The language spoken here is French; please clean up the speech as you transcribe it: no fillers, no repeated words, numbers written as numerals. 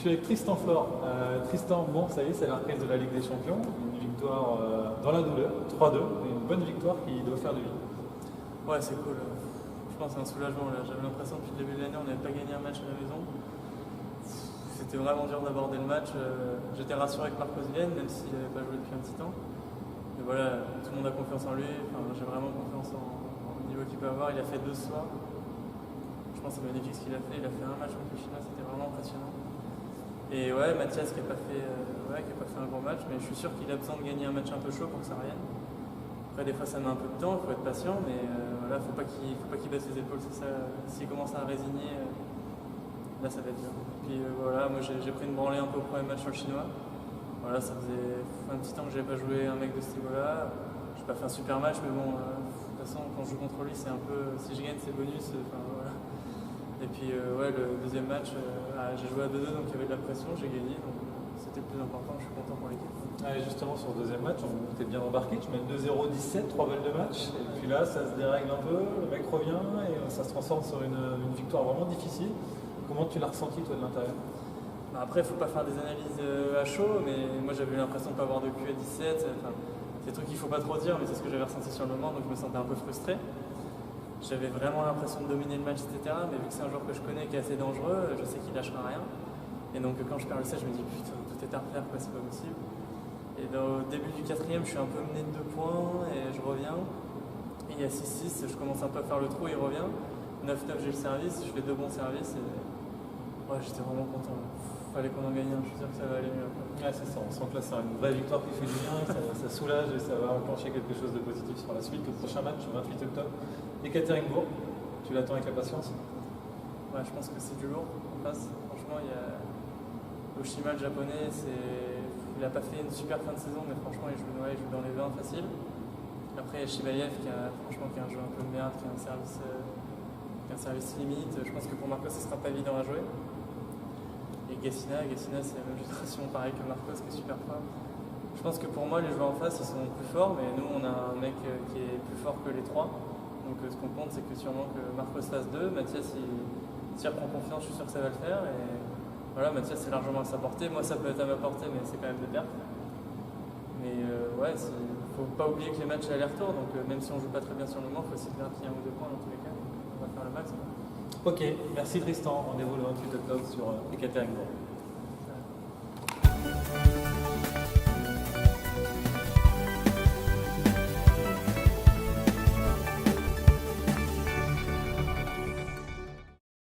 suis avec Tristan Flore. Tristan, bon, ça y est, c'est la reprise de la Ligue des Champions. Une victoire dans la douleur, 3-2. Une bonne victoire qui doit faire du bien. Ouais, c'est cool. Je pense que c'est un soulagement. Là. J'avais l'impression depuis le début de l'année, on n'avait pas gagné un match à la maison. C'était vraiment dur d'aborder le match. J'étais rassuré que Marcos vienne, même s'il n'avait pas joué depuis un petit temps. Mais voilà, tout le monde a confiance en lui. Enfin, j'ai vraiment confiance au niveau qu'il peut avoir. Il a fait 2 soirs. Je pense que c'est magnifique ce qu'il a fait. Il a fait un match contre le Chinois, c'était vraiment impressionnant. Et ouais, Mathias qui n'a pas fait un gros match, mais je suis sûr qu'il a besoin de gagner un match un peu chaud pour que ça revienne. Après, des fois, ça met un peu de temps, il faut être patient, mais voilà, faut pas qu'il baisse les épaules, c'est ça. S'il commence à résigner, là, ça va être dur. Puis voilà, moi, j'ai pris une branlée un peu au premier match sur le Chinois. Voilà, ça faisait un petit temps que je n'avais pas joué un mec de ce niveau-là. Je n'ai pas fait un super match, mais bon, de toute façon, quand je joue contre lui, c'est un peu, si je gagne, c'est bonus. Voilà. Et puis, ouais, le deuxième match, j'ai joué à 2-2, donc il y avait de la pression, j'ai gagné, donc c'était le plus important, je suis content pour l'équipe. Allez, justement, sur le deuxième match, on était bien embarqué. Tu mets 2-0, 17, 3 balles de match. Et puis là, ça se dérègle un peu, le mec revient et ça se transforme sur une victoire vraiment difficile. Comment tu l'as ressenti, toi, de l'intérieur? Après, il ne faut pas faire des analyses à chaud, mais moi j'avais eu l'impression de ne pas avoir de Q à 17. Enfin, c'est des trucs qu'il ne faut pas trop dire, mais c'est ce que j'avais ressenti sur le moment, donc je me sentais un peu frustré. J'avais vraiment l'impression de dominer le match, etc. Mais vu que c'est un joueur que je connais qui est assez dangereux, je sais qu'il lâchera rien. Et donc quand je perds le set, je me dis putain, tout est à refaire, quoi, c'est pas possible. Et au début du quatrième, je suis un peu mené de 2 points et je reviens. Et il y a 6-6, je commence un peu à faire le trou, il revient. 9-9, j'ai le service, je fais 2 bons services. Et ouais, j'étais vraiment content. Fallait qu'on en gagne un, je suis sûr que ça va aller mieux après. Ouais, c'est ça, on sent que là c'est une vraie victoire qui fait du bien, ça soulage et ça va enclencher quelque chose de positif sur la suite. Le prochain match, le 28 octobre, Ekaterinbourg, tu l'attends avec impatience? Ouais, je pense que c'est du lourd en face. Franchement, il y a Oshima, le japonais, il n'a pas fait une super fin de saison, mais franchement, il joue dans les 20 facile. Après, il y a Shibayev qui a un jeu un peu de merde, qui a un service limite. Je pense que pour Marcos, ce sera pas évident à jouer. Et Gassina, c'est la même génération, pareil que Marcos, qui est super fort. Je pense que pour moi, les joueurs en face, ils sont plus forts, mais nous, on a un mec qui est plus fort que les 3. Donc ce qu'on compte, c'est que sûrement que Marcos fasse 2. Mathias, s'il reprend confiance, je suis sûr que ça va le faire. Et voilà, Mathias, c'est largement à sa portée. Moi, ça peut être à ma portée, mais c'est quand même de perte. Mais ouais, il faut pas oublier que les matchs, c'est aller-retour. Donc même si on joue pas très bien sur le moment, il faut essayer de grappiller 1 ou 2 points dans tous les cas. On va faire le max. Ok, merci Tristan. Rendez-vous le 28 octobre sur Ekaterinbourg.